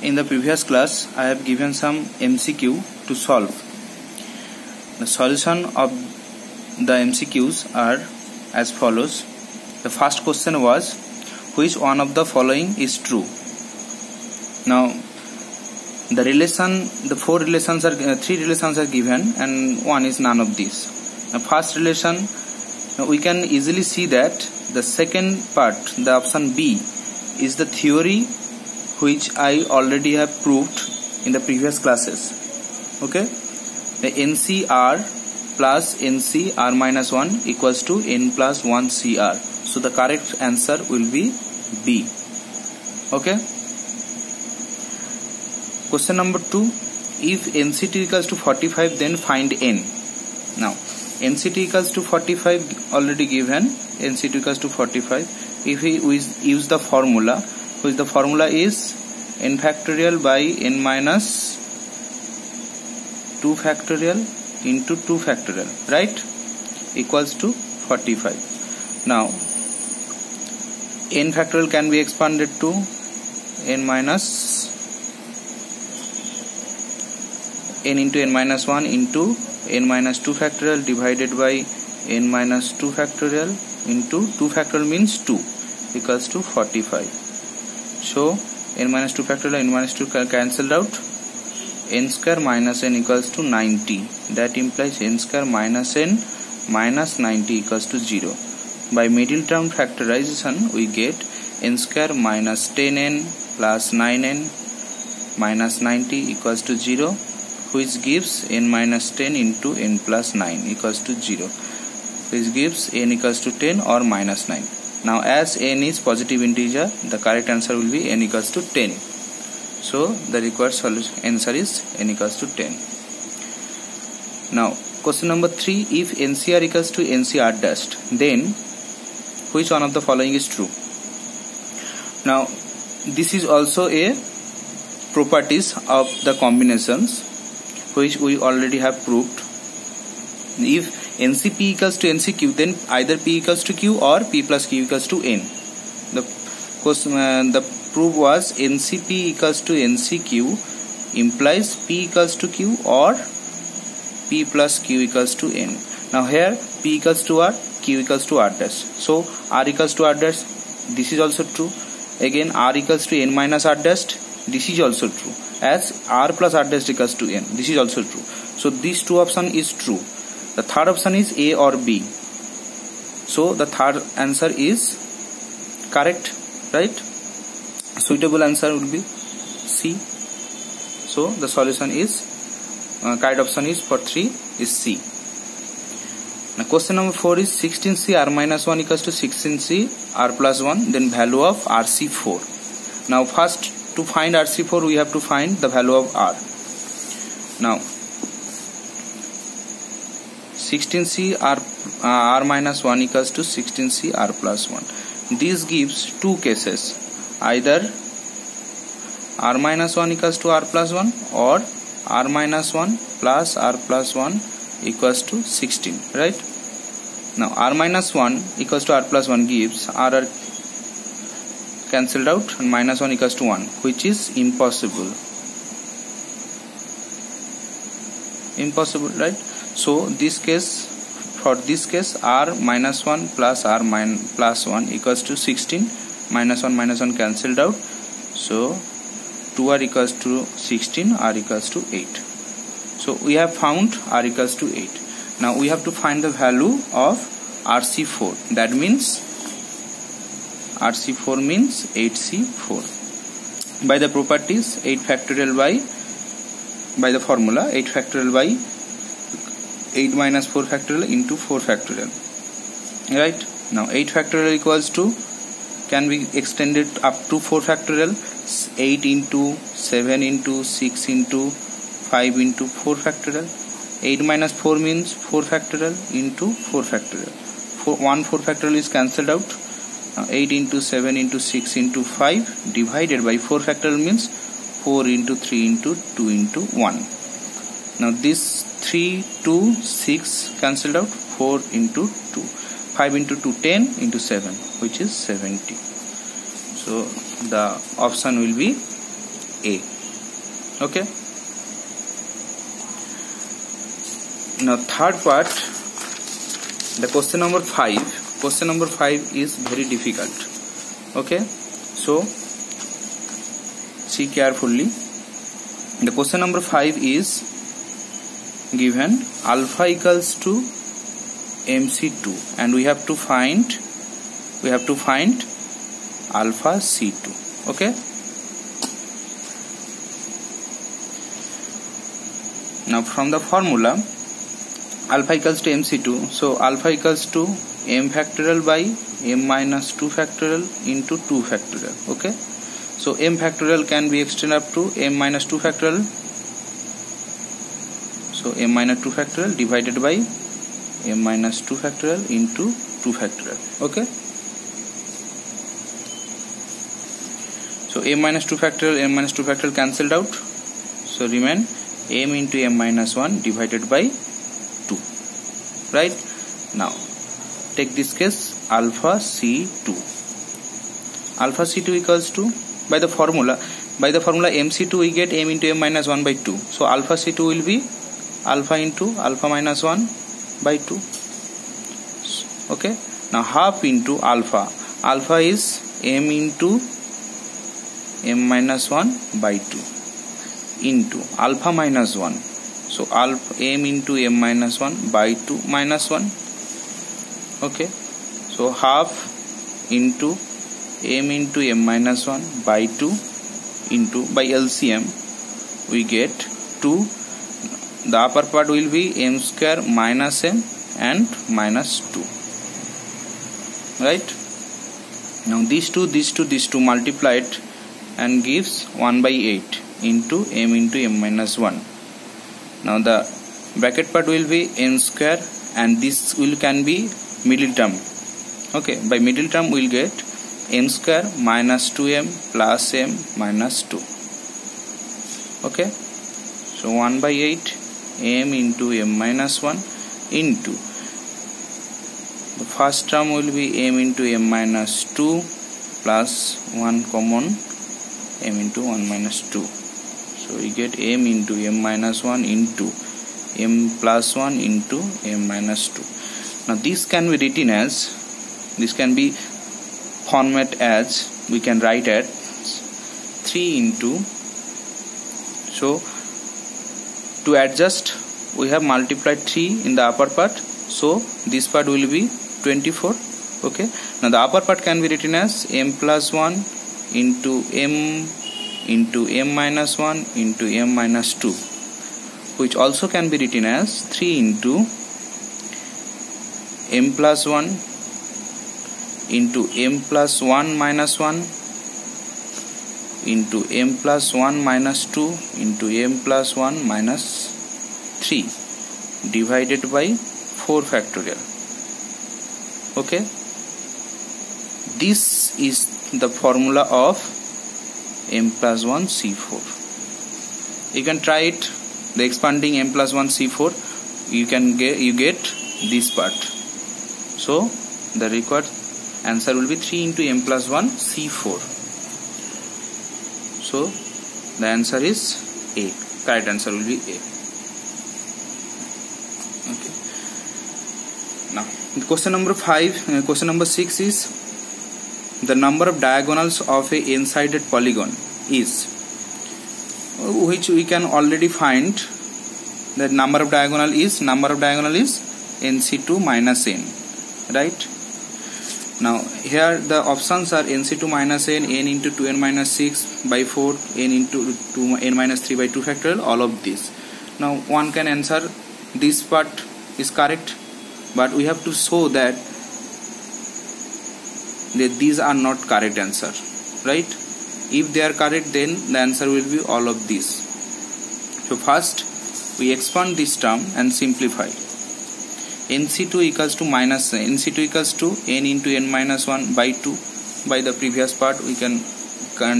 In the previous class, I have given some MCQ to solve. The solution of the MCQs are as follows. The first question was, which one of the following is true? Now, three relations are given, and one is none of these. The first relation, we can easily see that the second part, the option B, is the theory which I already have proved in the previous classes. Okay, the NCR plus NCR minus 1 equals to N plus 1 CR. So the correct answer will be B. Okay. Question number 2. If NCT equals to 45, then find N. Now, NCT equals to 45 already given. NCT equals to 45. If we use the formula, which the formula is n factorial by n minus 2 factorial into 2 factorial, right? Equals to 45. Now, n factorial can be expanded to n into n minus 1 into n minus 2 factorial divided by n minus 2 factorial into 2 factorial means 2 equals to 45. So n minus 2 factorial, n minus 2 cancelled out. N square minus n equals to 90. That implies n square minus n minus 90 equals to 0. By middle term factorization, we get n square minus 10n plus 9n minus 90 equals to 0, which gives n minus 10 into n plus 9 equals to 0, which gives n equals to 10 or minus 9. Now, as n is positive integer, the correct answer will be n equals to 10. So, the required answer is n equals to 10. Now, question number 3. If NCR equals to NCR dash, then which one of the following is true? Now, this is also a properties of the combinations which we already have proved. If NCP equals to NCQ, then either P equals to Q or P plus Q equals to N. The proof was NCP equals to NCQ implies P equals to Q or P plus Q equals to N. Now here P equals to R, Q equals to R dash. So R equals to R dash, this is also true. Again R equals to N minus R dash, this is also true. As R plus R dash equals to N, this is also true. So these two options is true. The third option is A or B. So the third answer is correct, right? Suitable answer would be C. So the solution is correct option is for 3 is C. Now question number 4 is 16C R minus 1 equals to 16C R plus 1, then value of RC4. Now first, to find RC4, we have to find the value of R. Now 16C R minus 1 equals to 16C R plus 1. This gives two cases. Either R minus 1 equals to R plus 1 or R minus 1 plus R plus 1 equals to 16, right? Now R minus 1 equals to R plus 1 gives R cancelled out and minus 1 equals to 1, which is impossible. Impossible, right? So this case, for this case, R minus 1 plus R plus 1 equals to 16. Minus 1 cancelled out. So 2R equals to 16, R equals to 8. So we have found R equals to 8. Now we have to find the value of RC4. That means RC4 means 8C4. By the properties, 8 factorial by the formula 8 factorial by 8 minus 4 factorial into 4 factorial. Right? Now 8 factorial equals to, can be extended up to 4 factorial. 8 into 7 into 6 into 5 into 4 factorial. 8 minus 4 means 4 factorial into 4 factorial. 1 4 factorial is cancelled out. 8 into 7 into 6 into 5 divided by 4 factorial means 4 into 3 into 2 into 1. Now this 3, 2, 6 cancelled out. 4 into 2. 5 into 2, 10 into 7, which is 70. So the option will be A. Okay. Now third part, the question number 5. Question number 5 is very difficult. Okay. So see carefully. The question number 5 is given alpha equals to MC2 and we have to find alpha C2. Okay. Now from the formula alpha equals to MC2, so alpha equals to m factorial by m minus 2 factorial into 2 factorial. Okay. So m factorial can be extended up to m minus 2 factorial. So m minus 2 factorial divided by m minus 2 factorial into 2 factorial. Okay. So m minus 2 factorial cancelled out. So remain m into m minus 1 divided by 2. Right. Now take this case alpha C2. Alpha C2 equals to, by the formula MC2 we get m into m minus 1 by 2. So alpha C2 will be alpha into alpha minus 1 by 2. Okay. Now half into alpha. Alpha is m into m minus 1 by 2 into alpha minus 1. So alpha m into m minus 1 by 2 minus 1. Okay. So half into m into m minus 1 by 2 into, by LCM we get 2. The upper part will be m square minus m and minus 2. Right. Now these two multiplied and gives 1 by 8 into m minus 1. Now the bracket part will be n square and this can be middle term. Okay, by middle term we will get m square minus 2m plus m minus 2. Okay, so 1 by 8 m into m minus 1 into the first term will be m into m minus 2 plus 1 common m into 1 minus 2. So we get m into m minus 1 into m plus 1 into m minus 2. Now this can be written as, this can be format as, we can write as 3 into, so to adjust we have multiplied 3 in the upper part, so this part will be 24. Okay. Now the upper part can be written as m plus 1 into m minus 1 into m minus 2, which also can be written as 3 into m plus 1 into m plus 1 minus 1 into m plus 1 minus 2 into m plus 1 minus 3 divided by 4 factorial. Okay. This is the formula of m plus 1 C4. You can try it, the expanding m plus 1 C4, you get this part. So the required answer will be 3 into m plus 1 C4. So the answer is A. Correct answer will be A. Okay. Now the question number 6 is the number of diagonals of a n-sided polygon is, which we can already find that number of diagonal is nc2 minus n. Right. Now here the options are nc2 minus n, n into 2n minus 6 by 4, n into 2n minus 3 by 2 factorial, all of this. Now one can answer this part is correct, but we have to show that these are not correct answer. Right. If they are correct, then the answer will be all of these. So first we expand this term and simplify. nc2 equals to minus nc2 equals to n into n minus 1 by 2. By the previous part we can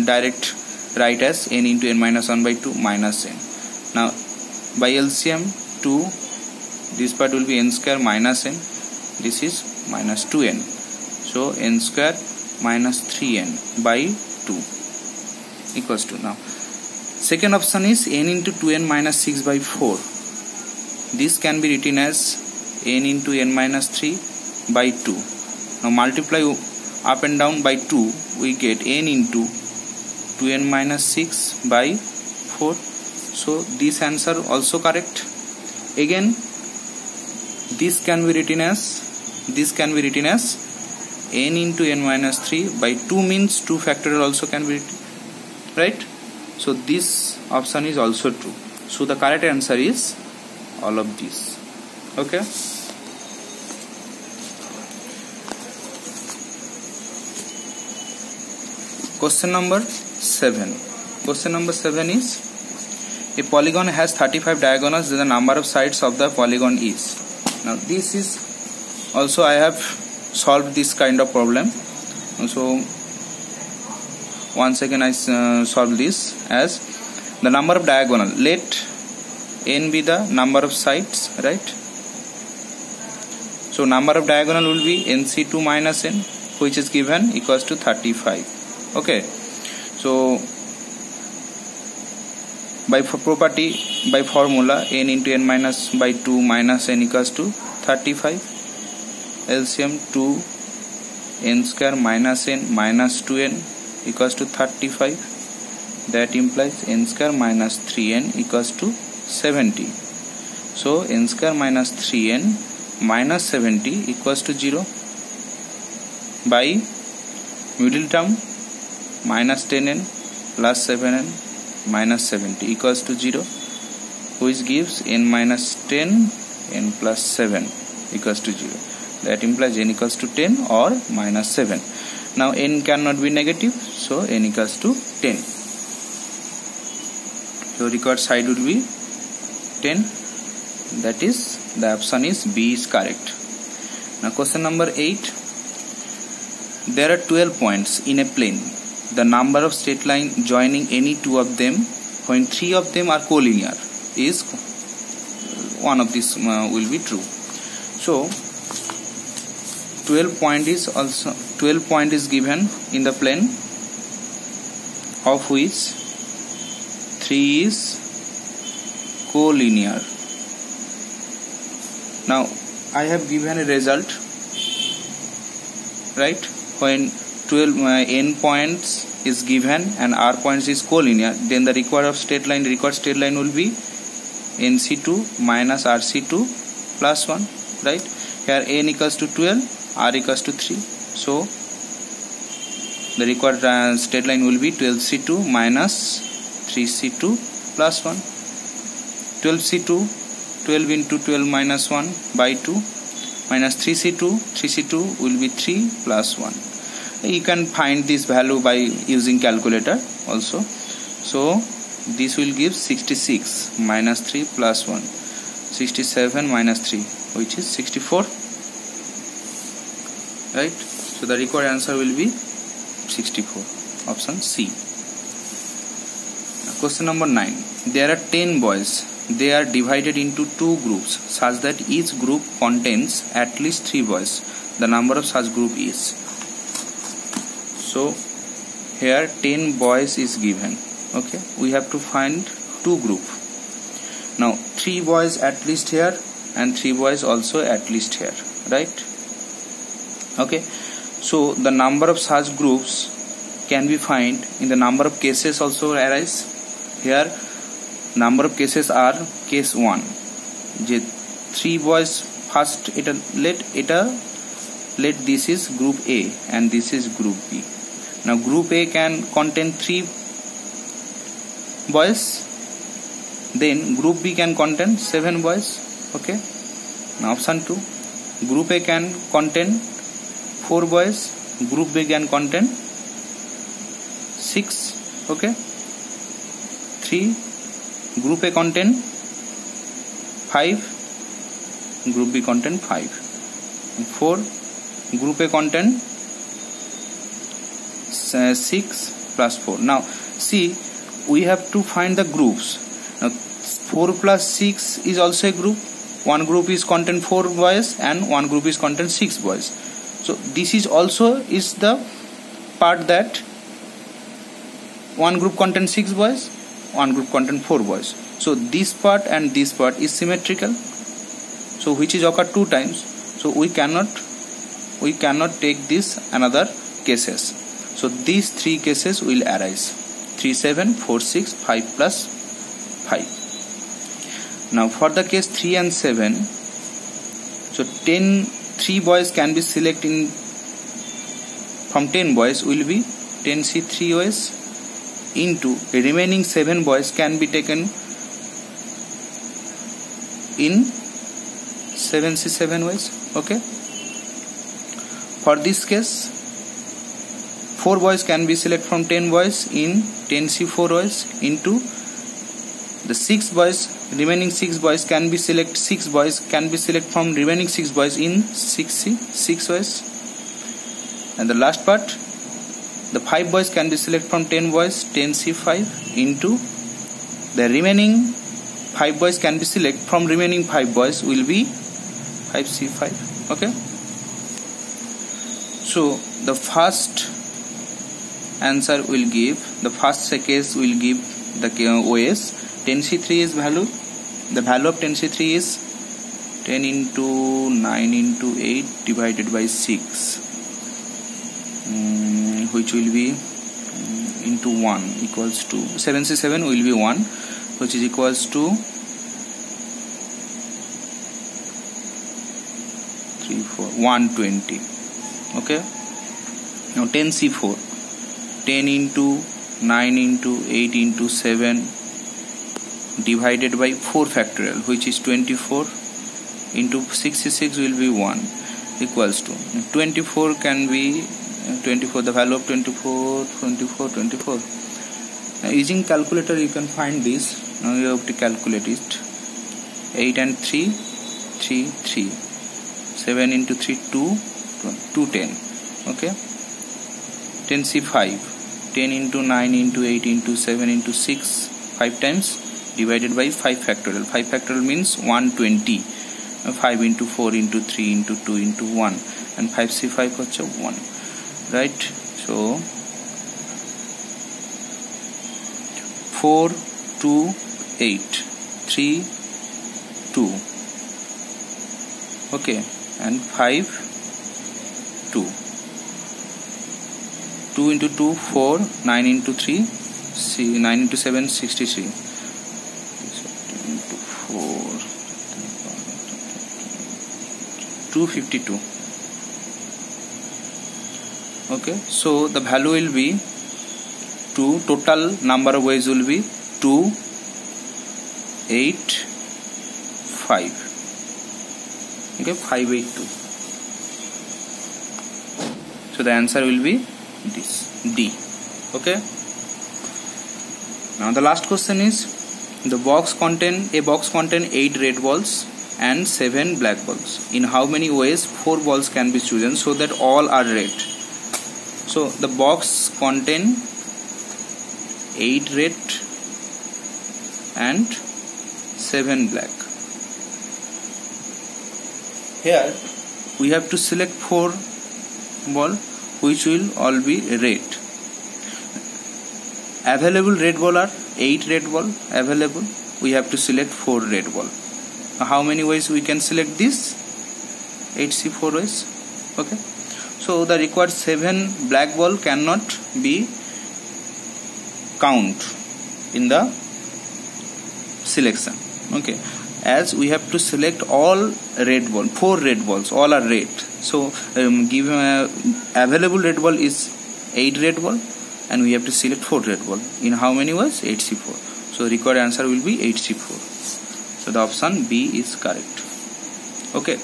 direct write as n into n minus 1 by 2 minus n. Now by LCM 2, this part will be n square minus n, this is minus 2n. So n square minus 3n by 2 equals to, now Second option is n into 2n minus 6 by 4. This can be written as n into n minus 3 by 2. Now multiply up and down by 2, we get n into 2n minus 6 by 4. So this answer also correct. Again, this can be written as n into n minus 3 by 2 means 2 factorial also can be written, right? So this option is also true. So the correct answer is all of these. Okay. Question number 7. Question number 7 is, a polygon has 35 diagonals. The number of sides of the polygon is. Now this is also, I have solved this kind of problem. So once again I solve this as the number of diagonal. Let n be the number of sides, right? So number of diagonal will be nc2 minus n, which is given equals to 35. Okay. So by formula, n into n minus by 2 minus n equals to 35. LCM 2 n square minus n minus 2n equals to 35. That implies n square minus 3n equals to 70. So n square minus 3n minus 70 equals to 0. By middle term, minus 10n plus 7n minus 70 equals to 0, which gives n minus 10 n plus 7 equals to 0. That implies n equals to 10 or minus 7. Now n cannot be negative, so n equals to 10. So required side would be 10. That is, the option is B is correct. Now question number 8. There are 12 points in a plane. The number of straight line joining any two of them when 3 of them are collinear is one of these will be true. So 12 point is given in the plane, of which 3 is collinear. Now I have given a result, right? When 12 n points is given and r points is collinear, then the required straight line will be nc2 minus rc2 plus 1, right? Here n equals to 12, r equals to 3. So the required straight line will be 12c2 minus 3c2 plus 1. 12c2, 12 into 12 minus 1 by 2 minus 3c2 will be 3 plus 1. You can find this value by using calculator also. So this will give 66 minus 3 plus 1, 67 minus 3, which is 64, right? So the required answer will be 64, option C. Question number 9. There are 10 boys. They are divided into 2 groups such that each group contains at least 3 boys. The number of such group is. So here 10 boys is given. Okay, we have to find 2 group. Now 3 boys at least here and 3 boys also at least here, right? Okay, so the number of such groups can be found in the number of cases also arise. Here number of cases are case 1. 3 boys first, let this is group A and this is group B. Now group A can contain 3 boys, then group B can contain 7 boys. Okay, now option 2. Group A can contain 4 boys, group B can contain 6. Okay, 3. Group A contain 5, group B contain 5. 4. Group A contain 6 plus 4. Now see, we have to find the groups. Now 4 plus 6 is also a group. One group is contain 4 boys and one group is contain 6 boys. So this is also is the part that one group contains 6 boys one group contain 4 boys. So this part and this part is symmetrical, so which is occur 2 times, so we cannot take this another cases. So these 3 cases will arise: 3, 7, 4, 6, 5 plus 5. Now for the case 3 and 7, so 3 boys can be selected from 10 boys will be 10C3 boys into the remaining 7 boys can be taken in 7C7 boys. Okay. For this case, 4 boys can be selected from 10 boys in 10C4 boys into the 6 boys, remaining 6 boys can be selected, 6 boys can be selected from remaining 6 boys in 6C6 boys. And the last part, the 5 boys can be selected from 10 boys, 10C5 into the remaining 5 boys can be selected from remaining 5 boys will be 5C5. Okay. So the first answer will give, the first case will give the OS. 10C3 is value, the value of 10C3 is 10 into 9 into 8 divided by 6, which will be into 1 equals to 7C7 will be 1, which is equals to 3, 4, 120. Okay. Now 10C4, 10 into 9 into 8 into 7 divided by 4 factorial, which is 24 into 66 will be 1 equals to 24 can be 24, the value of 24. Now using calculator you can find this. Now you have to calculate it. 8 and 3, 3, 3. 7 into 3, 2, 10. Okay. 10C5, 10 into 9 into 8 into 7 into 6, 5 times divided by 5 factorial. 5 factorial means 120. 5 into 4 into 3 into 2 into 1, and 5C5 হচ্ছে 1, right? So 4, 2, 8, 3, 2. Okay, and 5, 2. 2 into 2, 4, 9 into 3, 9 into 7, 63. 252. Okay, so the value will be 2, total number of ways will be 2, 8, 5. Okay, 582. So the answer will be this, D. Okay. Now the last question is, a box contain 8 red balls and 7 black balls. In how many ways 4 balls can be chosen so that all are red? So the box contain 8 red and 7 black. Here we have to select 4 ball which will all be red. Available red ball are 8 red ball available. We have to select 4 red ball. How many ways we can select this? 8C4 ways. Okay. So the required 7 black ball cannot be count in the selection. Okay. As we have to select all red ball, 4 red balls, all are red. So given available red ball is 8 red ball, and we have to select 4 red ball. In how many ways? 8C4. So required answer will be 8C4. So the option B is correct. Okay.